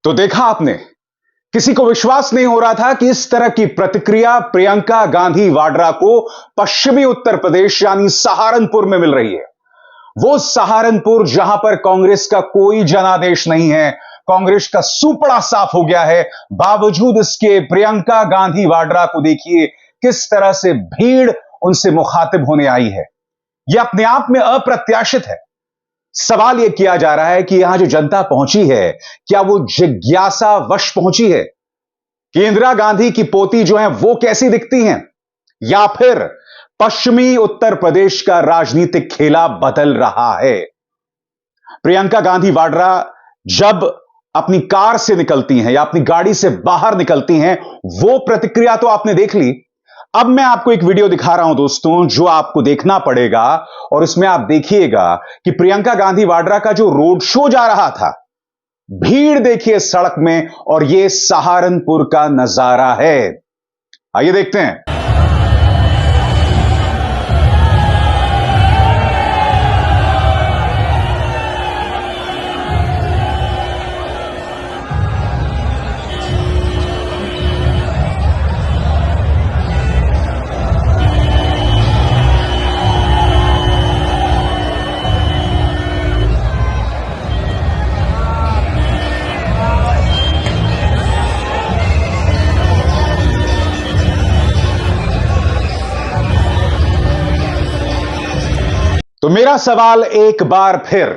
तो देखा आपने, किसी को विश्वास नहीं हो रहा था कि इस तरह की प्रतिक्रिया प्रियंका गांधी वाड्रा को पश्चिमी उत्तर प्रदेश यानी सहारनपुर में मिल रही है। वो सहारनपुर जहां पर कांग्रेस का कोई जनादेश नहीं है, कांग्रेस का सुपड़ा साफ हो गया है। बावजूद इसके प्रियंका गांधी वाड्रा को देखिए किस तरह से भीड़ उनसे मुखातिब होने आई है। यह अपने आप में अप्रत्याशित है। सवाल यह किया जा रहा है कि यहां जो जनता पहुंची है, क्या वो जिज्ञासा वश पहुंची है कि इंदिरा गांधी की पोती जो है वो कैसी दिखती हैं, या फिर पश्चिमी उत्तर प्रदेश का राजनीतिक खेला बदल रहा है। प्रियंका गांधी वाड्रा जब अपनी कार से निकलती हैं या अपनी गाड़ी से बाहर निकलती हैं, वो प्रतिक्रिया तो आपने देख ली। अब मैं आपको एक वीडियो दिखा रहा हूं दोस्तों, जो आपको देखना पड़ेगा, और इसमें आप देखिएगा कि प्रियंका गांधी वाड्रा का जो रोड शो जा रहा था, भीड़ देखिए सड़क में, और यह सहारनपुर का नजारा है। आइए देखते हैं। तो मेरा सवाल एक बार फिर,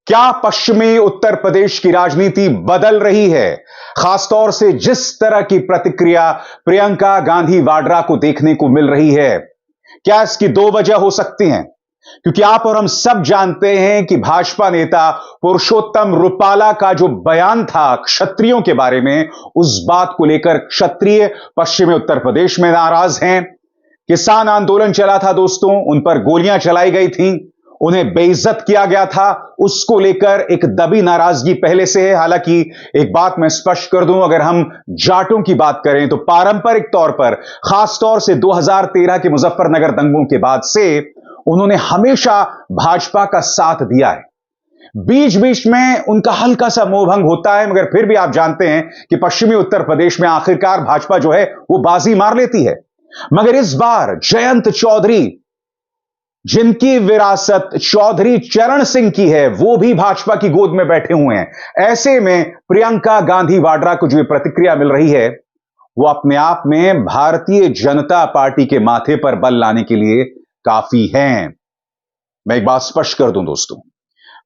क्या पश्चिमी उत्तर प्रदेश की राजनीति बदल रही है? खासतौर से जिस तरह की प्रतिक्रिया प्रियंका गांधी वाड्रा को देखने को मिल रही है, क्या इसकी दो वजह हो सकती हैं? क्योंकि आप और हम सब जानते हैं कि भाजपा नेता पुरुषोत्तम रुपाला का जो बयान था क्षत्रियों के बारे में, उस बात को लेकर क्षत्रिय पश्चिमी उत्तर प्रदेश में नाराज हैं। किसान आंदोलन चला था दोस्तों, उन पर गोलियां चलाई गई थी, उन्हें बेइज्जत किया गया था, उसको लेकर एक दबी नाराजगी पहले से है। हालांकि एक बात मैं स्पष्ट कर दूं, अगर हम जाटों की बात करें तो पारंपरिक तौर पर, खासतौर से 2013 के मुजफ्फरनगर दंगों के बाद से उन्होंने हमेशा भाजपा का साथ दिया है। बीच बीच में उनका हल्का सा मोहभंग होता है, मगर फिर भी आप जानते हैं कि पश्चिमी उत्तर प्रदेश में आखिरकार भाजपा जो है वो बाजी मार लेती है। मगर इस बार जयंत चौधरी, जिनकी विरासत चौधरी चरण सिंह की है, वो भी भाजपा की गोद में बैठे हुए हैं। ऐसे में प्रियंका गांधी वाड्रा को जो प्रतिक्रिया मिल रही है, वो अपने आप में भारतीय जनता पार्टी के माथे पर बल लाने के लिए काफी है। मैं एक बात स्पष्ट कर दूं दोस्तों,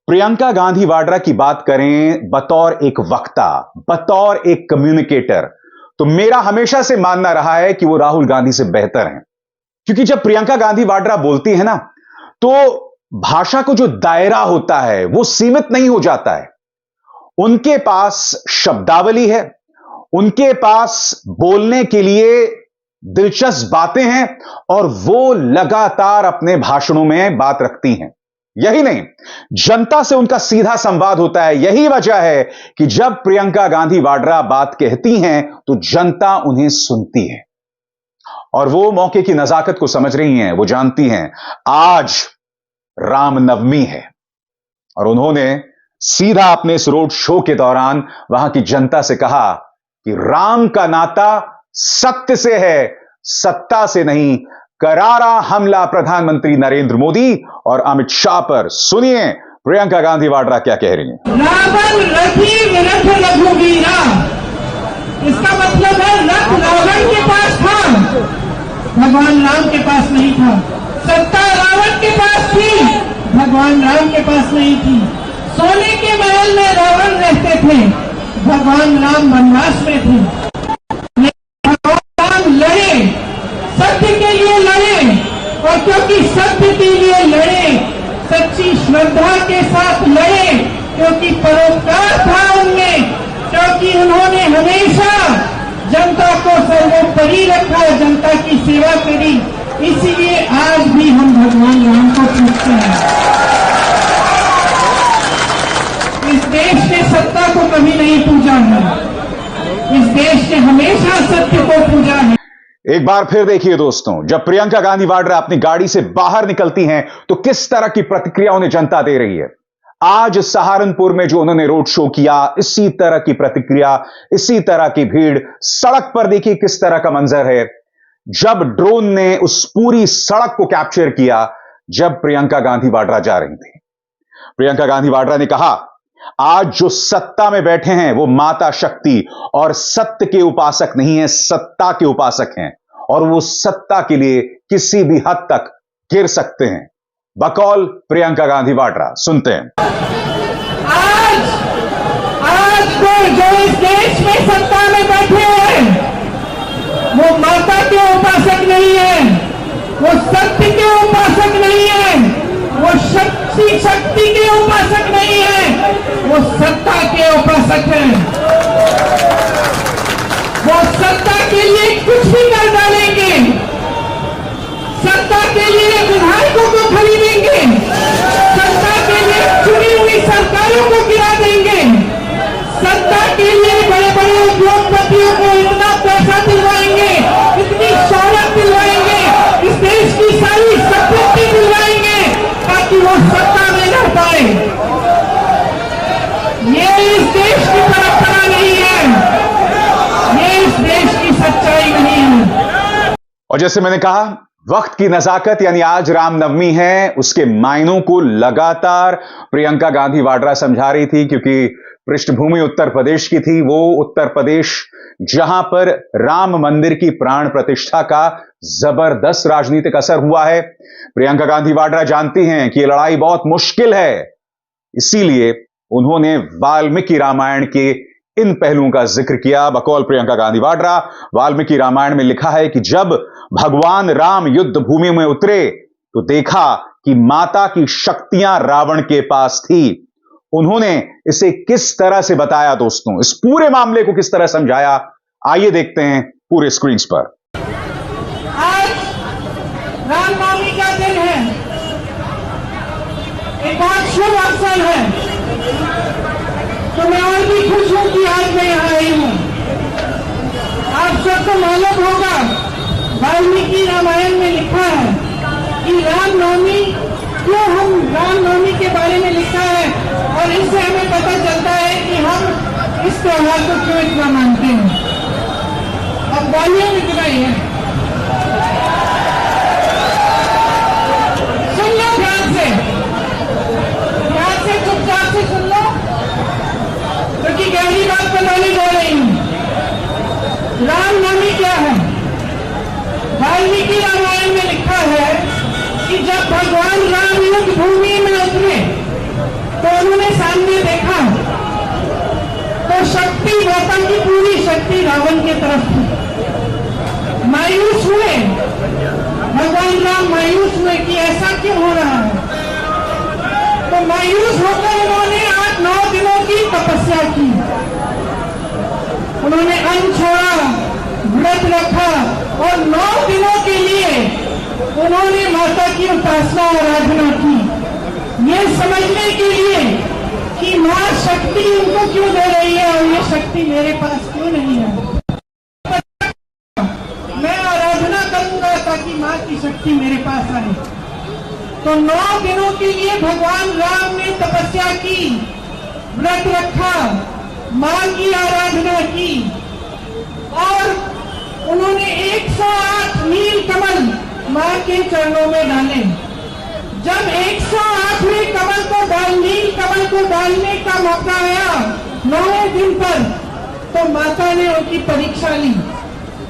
प्रियंका गांधी वाड्रा की बात करें बतौर एक वक्ता, बतौर एक कम्युनिकेटर, तो मेरा हमेशा से मानना रहा है कि वो राहुल गांधी से बेहतर हैं। क्योंकि जब प्रियंका गांधी वाड्रा बोलती है ना, तो भाषा को जो दायरा होता है वो सीमित नहीं हो जाता है। उनके पास शब्दावली है, उनके पास बोलने के लिए दिलचस्प बातें हैं, और वो लगातार अपने भाषणों में बात रखती हैं। यही नहीं, जनता से उनका सीधा संवाद होता है। यही वजह है कि जब प्रियंका गांधी वाड्रा बात कहती हैं तो जनता उन्हें सुनती है, और वो मौके की नजाकत को समझ रही हैं। वो जानती हैं आज रामनवमी है, और उन्होंने सीधा अपने इस रोड शो के दौरान वहां की जनता से कहा कि राम का नाता सत्य से है, सत्ता से नहीं। करारा हमला प्रधानमंत्री नरेंद्र मोदी और अमित शाह पर। सुनिए प्रियंका गांधी वाड्रा क्या कह रही हैं। रावण रथी विरथ रघुवीरा, इसका मतलब है रथ रावण के पास था, भगवान राम के पास नहीं था। सत्ता रावण के पास थी, भगवान राम के पास नहीं थी। सोने के महल में रावण रहते थे, भगवान राम वनवास में थे। भगवान राम लड़े, सत्य के लिए लड़े, और क्योंकि सत्य के लिए लड़े, सच्ची श्रद्धा के साथ लड़े, क्योंकि परोपकार था उनमें, क्योंकि उन्होंने हमेशा जनता को सर्वोपरि रखा, जनता की सेवा करी। इसीलिए आज भी हम भगवान राम को पूजते हैं। इस देश ने सत्ता को कभी नहीं पूजा है, इस देश ने हमेशा सत्य को पूजा है। एक बार फिर देखिए दोस्तों, जब प्रियंका गांधी वाड्रा अपनी गाड़ी से बाहर निकलती हैं तो किस तरह की प्रतिक्रिया उन्हें जनता दे रही है। आज सहारनपुर में जो उन्होंने रोड शो किया, इसी तरह की प्रतिक्रिया, इसी तरह की भीड़। सड़क पर देखिए किस तरह का मंजर है। जब ड्रोन ने उस पूरी सड़क को कैप्चर किया, जब प्रियंका गांधी वाड्रा जा रही थी। प्रियंका गांधी वाड्रा ने कहा, आज जो सत्ता में बैठे हैं वो माता शक्ति और सत्य के उपासक नहीं है, सत्ता के उपासक हैं, और वो सत्ता के लिए किसी भी हद तक गिर सकते हैं। बकौल प्रियंका गांधी वाड्रा, सुनते हैं। आज जो इस देश में सत्ता में बैठे हैं वो माता के उपासक नहीं है, वो सत्य के उपासक नहीं है, वो शक्ति के उपासक नहीं है, वो सत्ता के उपासक हैं। वो सत्ता के लिए कुछ भी कर डालेंगे, सत्ता के लिए विधायकों को खरीदेंगे, सत्ता के लिए चुनी हुई सरकारों को गिरा देंगे, सत्ता के लिए बड़े बड़े उद्योगपतियों को इतना पैसा दिलवाएंगे, इतनी शौहरत दिलवाएंगे, इस देश की सारी संपत्ति दिलवाएंगे ताकि वो सत्ता में रह पाए। ये इस देश की परंपरा नहीं है, ये इस देश की सच्चाई नहीं है। और जैसे मैंने कहा, वक्त की नजाकत, यानी आज रामनवमी है, उसके मायनों को लगातार प्रियंका गांधी वाड्रा समझा रही थी, क्योंकि पृष्ठभूमि उत्तर प्रदेश की थी। वो उत्तर प्रदेश जहां पर राम मंदिर की प्राण प्रतिष्ठा का जबरदस्त राजनीतिक असर हुआ है। प्रियंका गांधी वाड्रा जानती हैं कि यह लड़ाई बहुत मुश्किल है, इसीलिए उन्होंने वाल्मीकि रामायण के इन पहलुओं का जिक्र किया। बकौल प्रियंका गांधी वाड्रा, वाल्मीकि रामायण में लिखा है कि जब भगवान राम युद्ध भूमि में उतरे तो देखा कि माता की शक्तियां रावण के पास थी। उन्होंने इसे किस तरह से बताया दोस्तों, इस पूरे मामले को किस तरह समझाया, आइए देखते हैं पूरे स्क्रीन पर। आज रामनवमी का दिन है, एक बहुत शुभ अवसर है, तो मैं और भी खुश हूं कि आज मैं यहां आई हूं। आप सबको मालूम होगा, वाल्मीकि रामायण में लिखा है कि रामनवमी, क्यों हम रामनवमी के बारे में लिखा है, और इससे हमें पता चलता है कि हम इस त्योहार को क्यों इतना मानते हैं। अब वॉल्यूम इतना ही है, सुन लो ध्यान से चुपचाप से सुन लो, क्योंकि गहरी बात बताने जा रही हूं। रामनवमी क्या है? वाल्मीकि रामायण में लिखा है कि जब भगवान राम युद्ध भूमि में उतरे तो उन्होंने सामने देखा तो शक्ति, माता की पूरी शक्ति रावण की तरफ थी। मायूस हुए भगवान राम, मायूस हुए कि ऐसा क्यों हो रहा है। तो मायूस होकर उन्होंने 8-9 दिनों की तपस्या की, उन्होंने अन्न छोड़ा, व्रत रखा, और 9 दिनों के लिए उन्होंने माता की उपासना और आराधना की, ये समझने के लिए कि मां शक्ति उनको क्यों दे रही है और ये शक्ति मेरे पास क्यों नहीं है। मैं आराधना करूंगा ताकि मां की शक्ति मेरे पास आए। तो 9 दिनों के लिए भगवान राम ने तपस्या की, व्रत रखा, मां की आराधना की, और उन्होंने 108 नील कमल मां के चरणों में डाले। जब 108वें नील कमल को डालने का मौका आया 9वें दिन पर, तो माता ने उनकी परीक्षा ली।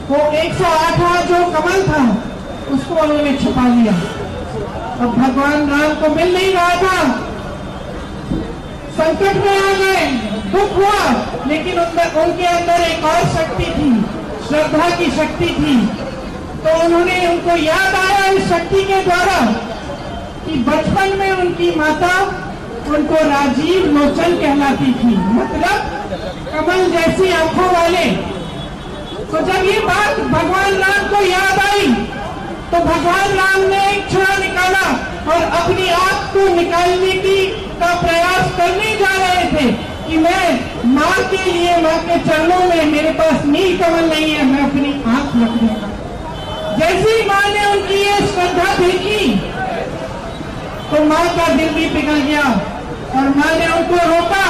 वो 108वां जो कमल था उसको उन्होंने छुपा लिया। अब भगवान राम को मिल नहीं रहा था, संकट में आ गए, दुख हुआ, लेकिन उनके अंदर एक और शक्ति थी, श्रद्धा की शक्ति थी। तो उन्होंने, उनको याद आया इस शक्ति के द्वारा कि बचपन में उनकी माता उनको राजीव लोचन कहलाती थी, मतलब कमल जैसी आंखों वाले। तो जब ये बात भगवान राम को याद आई तो भगवान राम ने एक छुरा निकाला और अपनी आंख को निकालने का प्रयास करने जा रहे थे कि मैं माँ के लिए, माँ के चरणों में, मेरे पास नील कमल नहीं है, मैं अपनी आंख रख दूंगा। जैसे ही माँ ने उनकी ये श्रद्धा देखी तो माँ का दिल भी पिघल गया और मां ने उनको रोका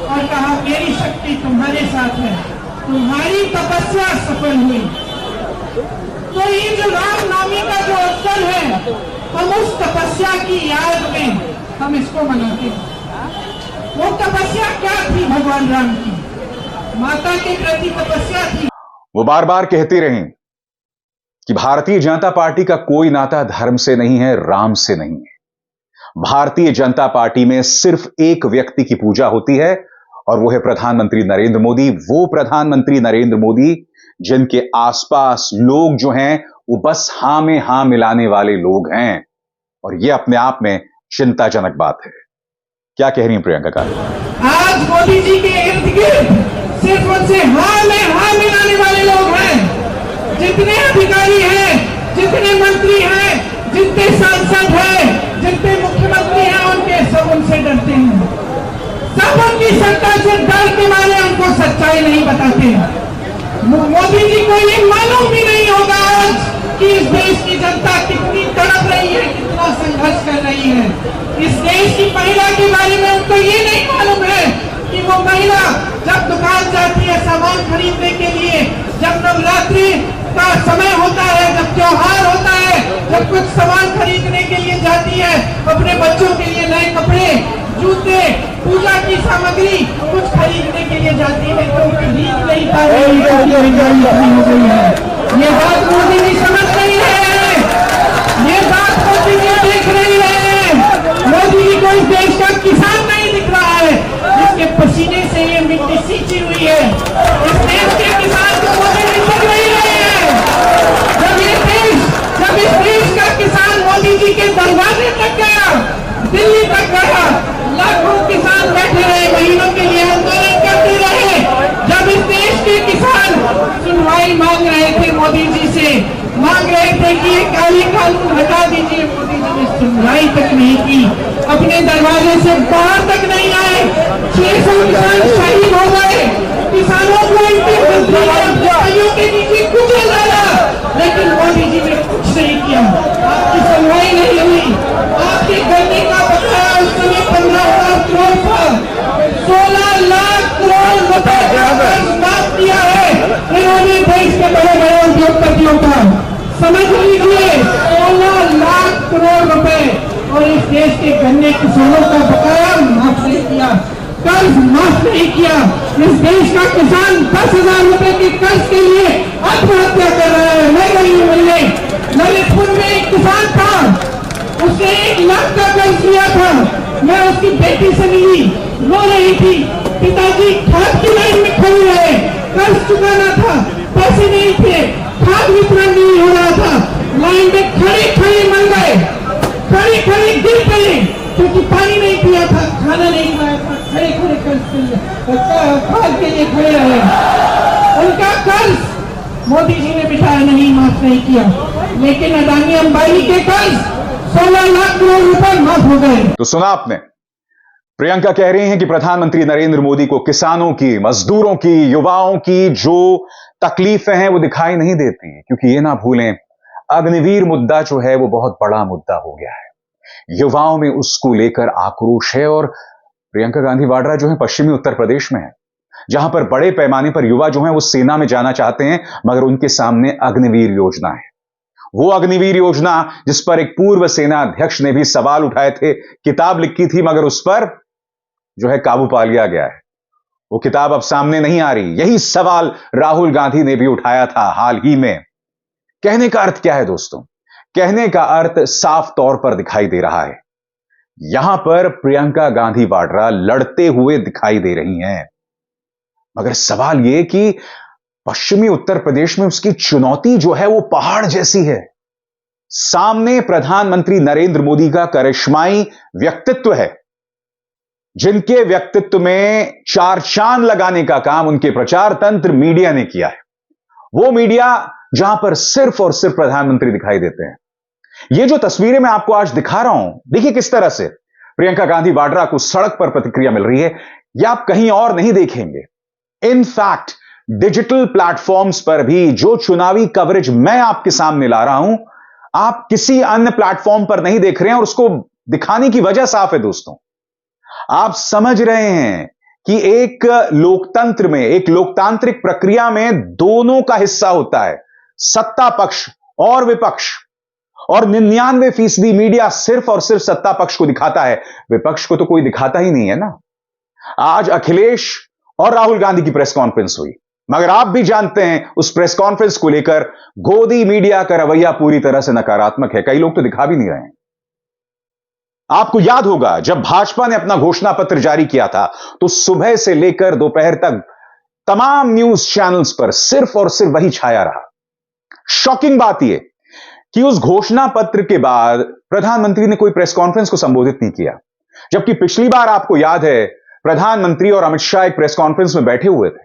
और कहा मेरी शक्ति तुम्हारे साथ है, तुम्हारी तपस्या सफल हुई। तो ये जो रामनवमी का जो अवसर है, हम उस तपस्या की याद में हम इसको मनाते हैं। वो तपस्या क्या थी भगवान राम की? माता के प्रति तपस्या थी। वो बार बार कहती रहीं कि भारतीय जनता पार्टी का कोई नाता धर्म से नहीं है, राम से नहीं है। भारतीय जनता पार्टी में सिर्फ एक व्यक्ति की पूजा होती है और वो है प्रधानमंत्री नरेंद्र मोदी। वो प्रधानमंत्री नरेंद्र मोदी जिनके आसपास लोग जो हैं वो बस हां में हां मिलाने वाले लोग हैं, और ये अपने आप में चिंताजनक बात है। क्या कह रही हैं प्रियंका गांधी? आज मोदी जी के इर्द गिर्द सिर्फ उनसे हां में हां मिलाने वाले लोग हैं। जितने अधिकारी हैं, जितने मंत्री हैं, जितने सांसद हैं, जितने मुख्यमंत्री हैं, उनके सब उनसे डरते हैं। सब उनकी सत्ता से डर के मारे उनको सच्चाई नहीं बताते। मोदी जी को ये मालूम भी नहीं होगा आज कि इस देश की जनता कितनी तड़प रही है, कितना संघर्ष कर रही है। इस देश की महिला के बारे में उनको ये नहीं मालूम है कि वो महिला जब दुकान जाती है सामान खरीदने के लिए, जब नवरात्रि का समय होता है, जब त्योहार होता है, जब कुछ सामान खरीदने के लिए जाती है, अपने बच्चों के लिए नए कपड़े, जूते, पूजा की सामग्री कुछ खरीदने के लिए जाती है, तो खरीद नहीं पा रही है, महंगाई हो गई है। ये बात मोदी जी समझ रही है, ये बात मोदी जी देख रही है। मोदी जी को इस देश का किसान नहीं दिख रहा है, जिसके पसीने से ये मिट्टी सींची हुई है। इस देश के किसान को मोदी जी दिख रही है। जब इस देश का किसान मोदी जी के दरवाजे तक गया, दिल्ली तक गया, लाखों किसान बैठे रहे, महीनों के लिए आंदोलन करते रहे। जब इस देश के किसान सुनवाई मांग रहे थे मोदी जी से, मांग रहे थे कि ये काली कानून हटा दीजिए, मोदी जी ने सुनवाई तक नहीं की, अपने दरवाजे से बाहर तक नहीं आए। 600 किसान शहीद हो गए, किसानों को इनके मंत्रियों के नीचे कुचल डाला, लेकिन मोदी जी ने कुछ नहीं किया। आपकी सुनवाई नहीं हुई। आपके गन्ने का बकाया उस समय 15,000 करोड़ था, 16 लाख करोड़ रुपए का कर्ज माफ किया है इन्होंने देश के बड़े बड़े उद्योगपतियों का। समझ लीजिए, 16 लाख करोड़ रुपए, और इस देश के गन्ने किसानों का बकाया माफ नहीं किया, कर्ज माफ नहीं किया। इस देश का किसान 10,000 रुपए के कर्ज के लिए आत्महत्या कर रहा है। मैं गई मिलने ललितपुर में एक किसान था, उसने 1 लाख का कर्ज लिया था। मैं उसकी बेटी से मिली, रो रही थी, पिताजी खाद की लाइन में खड़े रहे, कर्ज चुकाना था, पैसे नहीं थे, खाद वितरण नहीं हो रहा था, लाइन में खड़े खड़े मर गए, खड़े खड़े गिर गए, क्योंकि पानी नहीं पिया था, खाना नहीं खाया था, खड़े खड़े खाद के लिए खड़े रहे। उनका कर्ज मोदी जी ने बिठाया नहीं, माफ नहीं किया, लेकिन अडानी अंबानी के कर्ज 16 लाख करोड़ रुपए माफ हो गए। तो सुना आपने, प्रियंका कह रही हैं कि प्रधानमंत्री नरेंद्र मोदी को किसानों की, मजदूरों की, युवाओं की जो तकलीफें हैं वो दिखाई नहीं देती, क्योंकि ये ना भूलें अग्निवीर मुद्दा जो है वो बहुत बड़ा मुद्दा हो गया है। युवाओं में उसको लेकर आक्रोश है, और प्रियंका गांधी वाड्रा जो है पश्चिमी उत्तर प्रदेश में है, जहां पर बड़े पैमाने पर युवा जो है वो सेना में जाना चाहते हैं, मगर उनके सामने अग्निवीर योजना है। वो अग्निवीर योजना जिस पर एक पूर्व सेना अध्यक्ष ने भी सवाल उठाए थे, किताब लिखी थी, मगर उस पर जो है काबू पा लिया गया है। वो किताब अब सामने नहीं आ रही। यही सवाल राहुल गांधी ने भी उठाया था हाल ही में। कहने का अर्थ क्या है दोस्तों? कहने का अर्थ साफ तौर पर दिखाई दे रहा है। यहां पर प्रियंका गांधी वाड्रा लड़ते हुए दिखाई दे रही हैं, मगर सवाल यह कि पश्चिमी उत्तर प्रदेश में उसकी चुनौती जो है वो पहाड़ जैसी है। सामने प्रधानमंत्री नरेंद्र मोदी का करिश्माई व्यक्तित्व है, जिनके व्यक्तित्व में चार चांद लगाने का काम उनके प्रचार तंत्र मीडिया ने किया है। वो मीडिया जहां पर सिर्फ और सिर्फ प्रधानमंत्री दिखाई देते हैं। ये जो तस्वीरें मैं आपको आज दिखा रहा हूं, देखिए किस तरह से प्रियंका गांधी वाड्रा को सड़क पर प्रतिक्रिया मिल रही है। यह आप कहीं और नहीं देखेंगे। इनफैक्ट डिजिटल प्लेटफॉर्म्स पर भी जो चुनावी कवरेज मैं आपके सामने ला रहा हूं, आप किसी अन्य प्लेटफॉर्म पर नहीं देख रहे हैं, और उसको दिखाने की वजह साफ है दोस्तों। आप समझ रहे हैं कि एक लोकतंत्र में, एक लोकतांत्रिक प्रक्रिया में दोनों का हिस्सा होता है, सत्ता पक्ष और विपक्ष। और 99% मीडिया सिर्फ और सिर्फ सत्ता पक्ष को दिखाता है, विपक्ष को तो कोई दिखाता ही नहीं है ना। आज अखिलेश और राहुल गांधी की प्रेस कॉन्फ्रेंस हुई, मगर आप भी जानते हैं उस प्रेस कॉन्फ्रेंस को लेकर गोदी मीडिया का रवैया पूरी तरह से नकारात्मक है। कई लोग तो दिखा भी नहीं रहे हैं। आपको याद होगा जब भाजपा ने अपना घोषणा पत्र जारी किया था तो सुबह से लेकर दोपहर तक तमाम न्यूज चैनल्स पर सिर्फ और सिर्फ वही छाया रहा। शॉकिंग बात यह कि उस घोषणा पत्र के बाद प्रधानमंत्री ने कोई प्रेस कॉन्फ्रेंस को संबोधित नहीं किया, जबकि पिछली बार आपको याद है प्रधानमंत्री और अमित शाह एक प्रेस कॉन्फ्रेंस में बैठे हुए थे।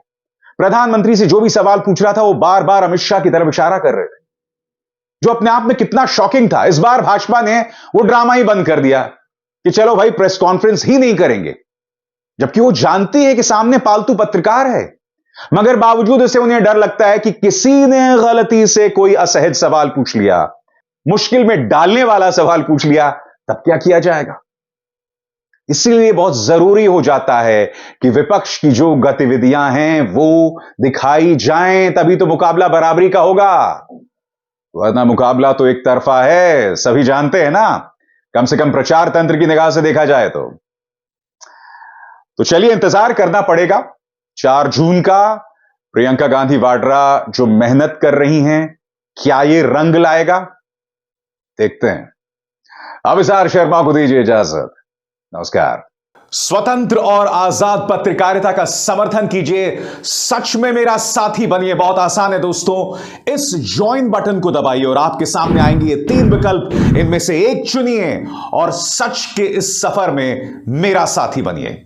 प्रधानमंत्री से जो भी सवाल पूछ रहा था वो बार बार अमित शाह की तरफ इशारा कर रहे थे, जो अपने आप में कितना शॉकिंग था। इस बार भाजपा ने वो ड्रामा ही बंद कर दिया कि चलो भाई प्रेस कॉन्फ्रेंस ही नहीं करेंगे, जबकि वो जानती है कि सामने पालतू पत्रकार है, मगर बावजूद इसे उन्हें डर लगता है कि किसी ने गलती से कोई असहज सवाल पूछ लिया, मुश्किल में डालने वाला सवाल पूछ लिया, तब क्या किया जाएगा। इसीलिए बहुत जरूरी हो जाता है कि विपक्ष की जो गतिविधियां हैं वो दिखाई जाएं, तभी तो मुकाबला बराबरी का होगा, वरना मुकाबला तो एक तरफा है, सभी जानते हैं ना, कम से कम प्रचार तंत्र की निगाह से देखा जाए तो चलिए इंतजार करना पड़ेगा 4 जून का। प्रियंका गांधी वाड्रा जो मेहनत कर रही हैं, क्या ये रंग लाएगा, देखते हैं। अभिसार शर्मा को दीजिए इजाजत, नमस्कार। स्वतंत्र और आजाद पत्रकारिता का समर्थन कीजिए, सच में मेरा साथी बनिए। बहुत आसान है दोस्तों, इस ज्वाइन बटन को दबाइए और आपके सामने आएंगे ये 3 विकल्प, इनमें से एक चुनिए और सच के इस सफर में मेरा साथी बनिए।